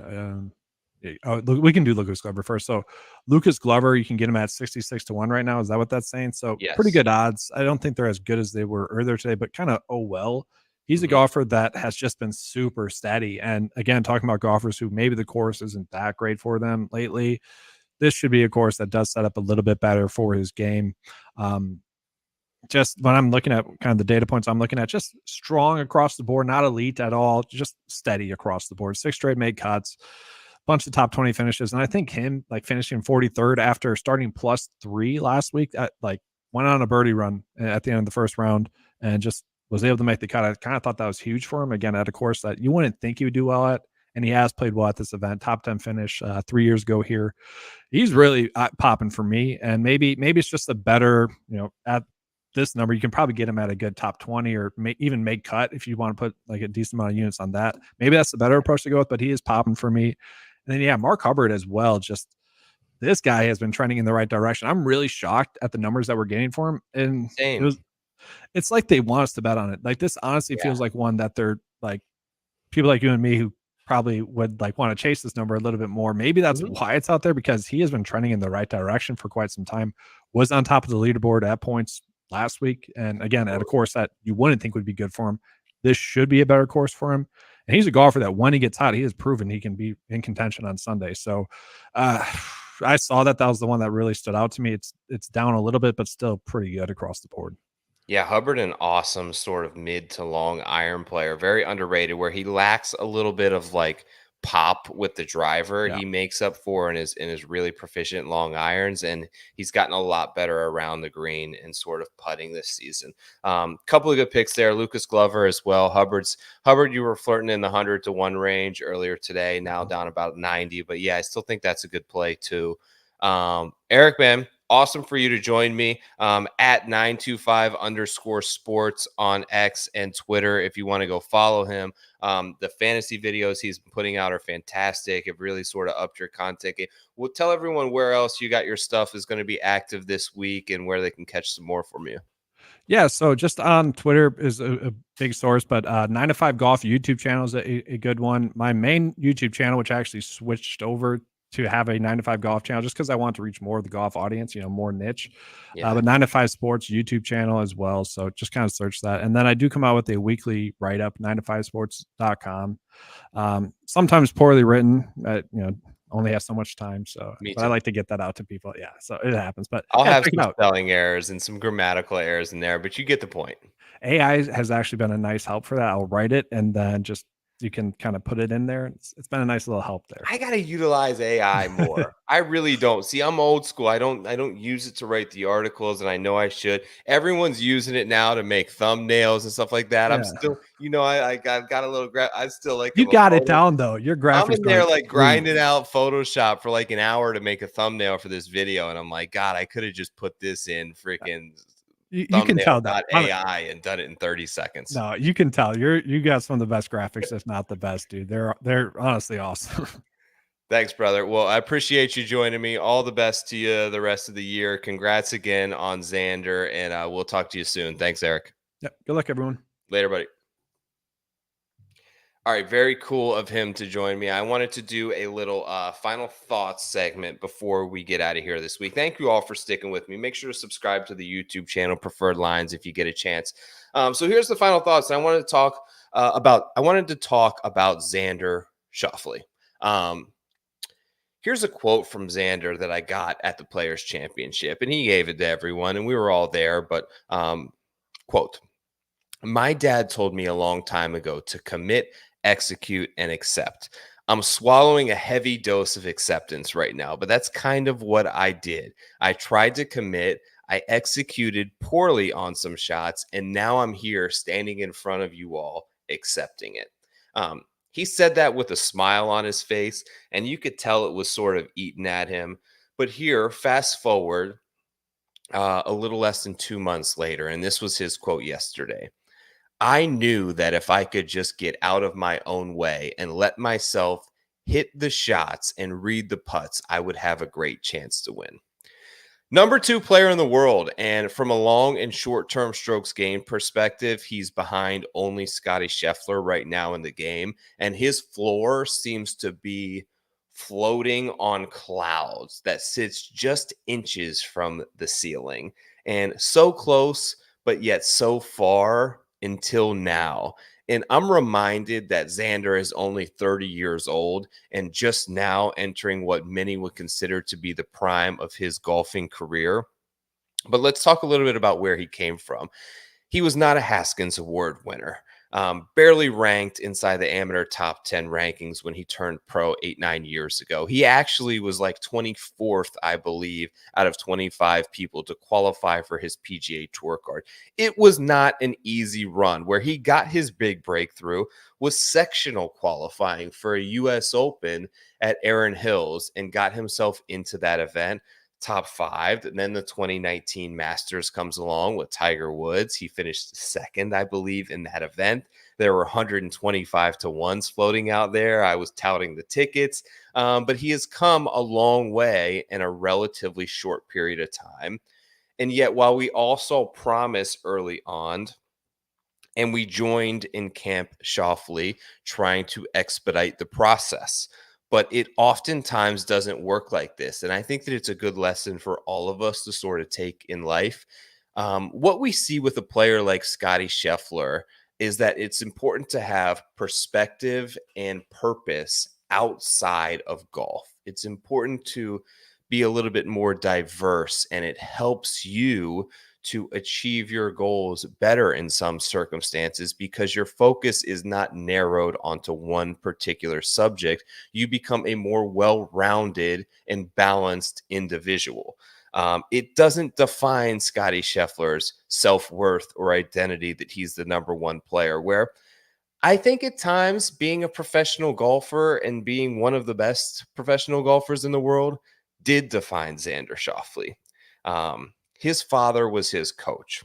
we can do Lucas Glover first. So Lucas Glover, you can get him at 66-1 right now. Is that what that's saying? So pretty good odds. I don't think they're as good as they were earlier today, but kind of, oh well. He's a golfer that has just been super steady. And again, talking about golfers who maybe the course isn't that great for them lately, this should be a course that does set up a little bit better for his game. Just when I'm looking at kind of the data points I'm looking at, just strong across the board, not elite at all, just steady across the board. 6 straight made cuts, bunch of top 20 finishes. And I think him like finishing 43rd after starting +3 last week, like went on a birdie run at the end of the first round and just was able to make the cut. I kind of thought that was huge for him, again, at a course that you wouldn't think he would do well at. And he has played well at this event. Top 10 finish 3 years ago here. He's really popping for me. And maybe it's just a better, at this number, you can probably get him at a good top 20 or even make cut if you want to put like a decent amount of units on that. Maybe that's the better approach to go with, but he is popping for me. And then, Mark Hubbard as well. Just this guy has been trending in the right direction. I'm really shocked at the numbers that we're getting for him. And it's like they want us to bet on it. Like this honestly feels like one that they're like people like you and me who probably would like want to chase this number a little bit more. Maybe that's why it's out there, because he has been trending in the right direction for quite some time. Was on top of the leaderboard at points last week. And again, at a course that you wouldn't think would be good for him. This should be a better course for him. And he's a golfer that when he gets hot, he has proven he can be in contention on Sunday. So I saw that was the one that really stood out to me. It's down a little bit, but still pretty good across the board. Yeah, Hubbard, an awesome sort of mid to long iron player, very underrated, where he lacks a little bit of like pop with the driver. He makes up for in his really proficient long irons, and he's gotten a lot better around the green and sort of putting this season. Couple of good picks there. Lucas Glover as well. Hubbard, you were flirting in the 100-1 range earlier today, now down about 90. But yeah, I still think that's a good play too. Eric, man, awesome for you to join me at 925_sports on X and Twitter. If you want to go follow him, the fantasy videos he's been putting out are fantastic. Have really sort of upped your content game. We'll tell everyone where else you got your stuff is going to be active this week and where they can catch some more from you. Yeah, so just on Twitter is a big source, but 9to5 Golf YouTube channel is a good one. My main YouTube channel, which I actually switched over to have a 9to5 Golf channel just because I want to reach more of the golf audience, more niche. But 9to5Sports YouTube channel as well. So just kind of search that. And then I do come out with a weekly write-up, 9to5sports.com. Sometimes poorly written, only have so much time. So but I like to get that out to people. Yeah, so it happens. But I'll have some spelling errors and some grammatical errors in there, but you get the point. AI has actually been a nice help for that. I'll write it and then just you can kind of put it in there. It's been a nice little help there. I gotta utilize AI more. I really don't. See, I'm old school. I don't use it to write the articles, and I know I should. Everyone's using it now to make thumbnails and stuff like that. I'm Yeah. still, I got a little. I still like. You I'm a got it photo. down though. Your I'm graphics in there are like sweet. grinding out Photoshop for like an hour to make a thumbnail for this video, and I'm like, God, I could have just put this in freaking You can tell that. thumbnail.ai and done it in 30 seconds. No, you can tell you got some of the best graphics, if not the best, dude. They're honestly awesome. Thanks, brother. Well, I appreciate you joining me. All the best to you the rest of the year. Congrats again on Xander, and we'll talk to you soon. Thanks, Eric. Yep. Good luck, everyone. Later, buddy. All right, very cool of him to join me. I wanted to do a little final thoughts segment before we get out of here this week. Thank you all for sticking with me. Make sure to subscribe to the YouTube channel, Preferred Lines, if you get a chance. So here's the final thoughts. And I wanted to talk about Xander Schauffele. Here's a quote from Xander that I got at the Players Championship, and he gave it to everyone, and we were all there. But quote, "My dad told me a long time ago to commit, execute, and accept. I'm swallowing a heavy dose of acceptance right now, but that's kind of what I did. I tried to commit, I executed poorly on some shots, and now I'm here standing in front of you all accepting it." He said that with a smile on his face, and you could tell it was sort of eating at him. But here, fast forward a little less than 2 months later, and this was his quote yesterday. "I knew that if I could just get out of my own way and let myself hit the shots and read the putts, I would have a great chance to win." Number 2 player in the world, and from a long and short-term strokes gained perspective, he's behind only Scotty Scheffler right now in the game, and his floor seems to be floating on clouds that sits just inches from the ceiling, and so close, but yet so far until now. And I'm reminded that Xander is only 30 years old and just now entering what many would consider to be the prime of his golfing career. But let's talk a little bit about where he came from. He was not a Haskins Award winner. Barely ranked inside the amateur top 10 rankings when he turned pro 8-9 years ago. He actually was like 24th, I believe, out of 25 people to qualify for his PGA Tour card. It was not an easy run. Where he got his big breakthrough was sectional qualifying for a U.S. Open at Erin Hills and got himself into that event. Top 5. And then the 2019 Masters comes along with Tiger Woods. He finished second, I believe, in that event. There were 125 to 1s floating out there. I was touting the tickets, but he has come a long way in a relatively short period of time. And yet, while we all saw promise early on, and we joined in Camp Schauffele trying to expedite the process, but it oftentimes doesn't work like this. And I think that it's a good lesson for all of us to sort of take in life. What we see with a player like Scotty Scheffler is that it's important to have perspective and purpose outside of golf. It's important to be a little bit more diverse, and it helps you to achieve your goals better in some circumstances because your focus is not narrowed onto one particular subject. You become a more well-rounded and balanced individual. It doesn't define Scotty Scheffler's self-worth or identity that he's the number 1 player, where I think at times being a professional golfer and being one of the best professional golfers in the world did define Xander Schauffele. His father was his coach.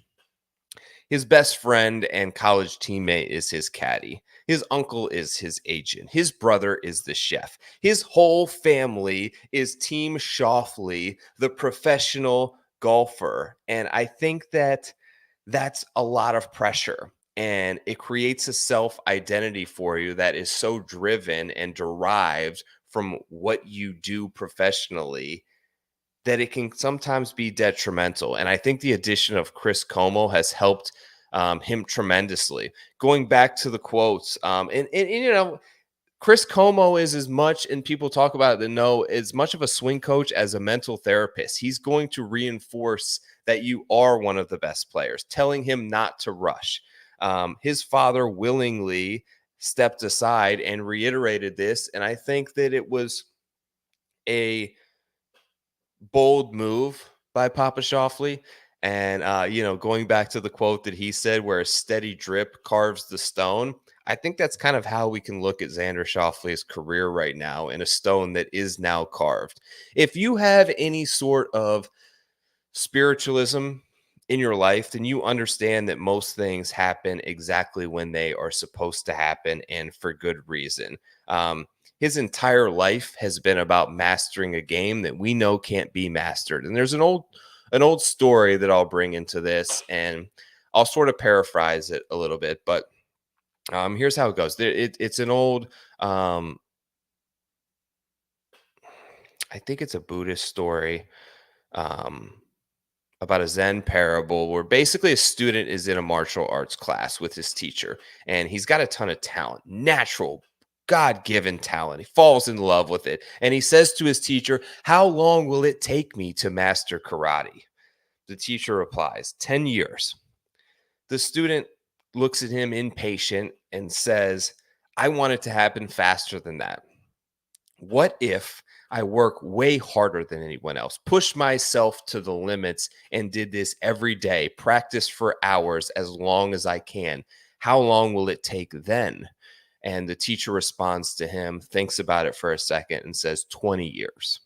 His best friend and college teammate is his caddy. His uncle is his agent. His brother is the chef. His whole family is Team Schauffele, the professional golfer. And I think that that's a lot of pressure. And it creates a self-identity for you that is so driven and derived from what you do professionally that it can sometimes be detrimental. And I think the addition of Chris Como has helped him tremendously. Going back to the quotes, and you know, Chris Como is as much, and people talk about it, know as much of a swing coach as a mental therapist. He's going to reinforce that you are one of the best players, telling him not to rush. His father willingly stepped aside and reiterated this. And I think that it was a bold move by Papa Schauffele. And, going back to the quote that he said, where a steady drip carves the stone, I think that's kind of how we can look at Xander Schauffele's career right now, in a stone that is now carved. If you have any sort of spiritualism in your life, then you understand that most things happen exactly when they are supposed to happen, and for good reason. His entire life has been about mastering a game that we know can't be mastered. And there's an old story that I'll bring into this, and I'll sort of paraphrase it a little bit, but here's how it goes. It's an old, I think it's a Buddhist story, about a Zen parable where basically a student is in a martial arts class with his teacher, and he's got a ton of talent, natural, God-given talent. He falls in love with it, and he says to his teacher, "How long will it take me to master karate?" The teacher replies, 10 years. The student looks at him impatient and says, "I want it to happen faster than that. What if I work way harder than anyone else, push myself to the limits, and did this every day, practice for hours as long as I can? How long will it take then?" And the teacher responds to him, thinks about it for a second, and says 20 years.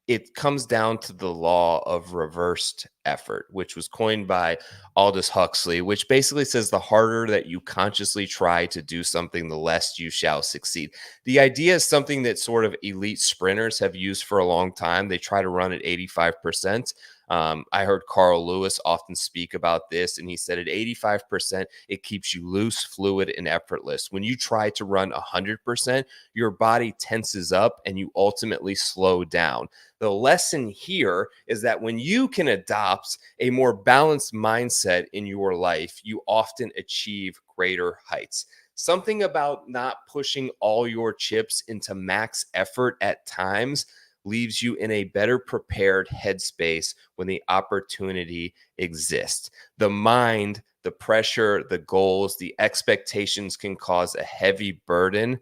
It comes down to the law of reversed effort, which was coined by Aldous Huxley, which basically says the harder that you consciously try to do something, the less you shall succeed. The idea is something that sort of elite sprinters have used for a long time. They try to run at 85%. I heard Carl Lewis often speak about this, and he said at 85%, it keeps you loose, fluid, and effortless. When you try to run 100%, your body tenses up and you ultimately slow down. The lesson here is that when you can adopt a more balanced mindset in your life, you often achieve greater heights. Something about not pushing all your chips into max effort at times leaves you in a better prepared headspace when the opportunity exists. The mind, the pressure, the goals, the expectations can cause a heavy burden.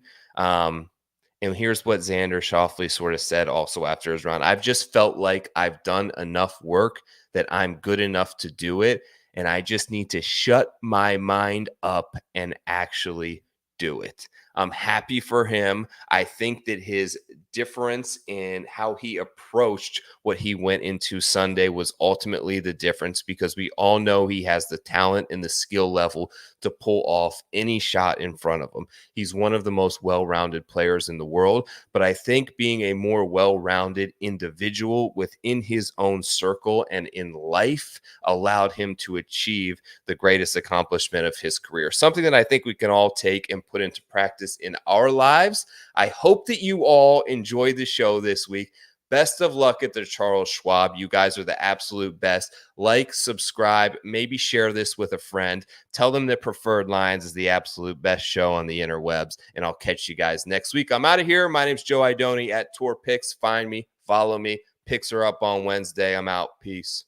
And here's what Xander Schauffele sort of said also after his run: "I've just felt like I've done enough work that I'm good enough to do it. And I just need to shut my mind up and actually do it." I'm happy for him. I think that his difference in how he approached what he went into Sunday was ultimately the difference, because we all know he has the talent and the skill level to pull off any shot in front of him. He's one of the most well-rounded players in the world, but I think being a more well-rounded individual within his own circle and in life allowed him to achieve the greatest accomplishment of his career. Something that I think we can all take and put into practice in our lives. I hope that you all enjoyed the show this week. Best of luck at the Charles Schwab. You guys are the absolute best. Like, subscribe, maybe share this with a friend. Tell them that Preferred Lines is the absolute best show on the interwebs, and I'll catch you guys next week. I'm out of here. My name's Joe Idoni at Tour Picks. Find me, follow me. Picks are up on Wednesday. I'm out. Peace.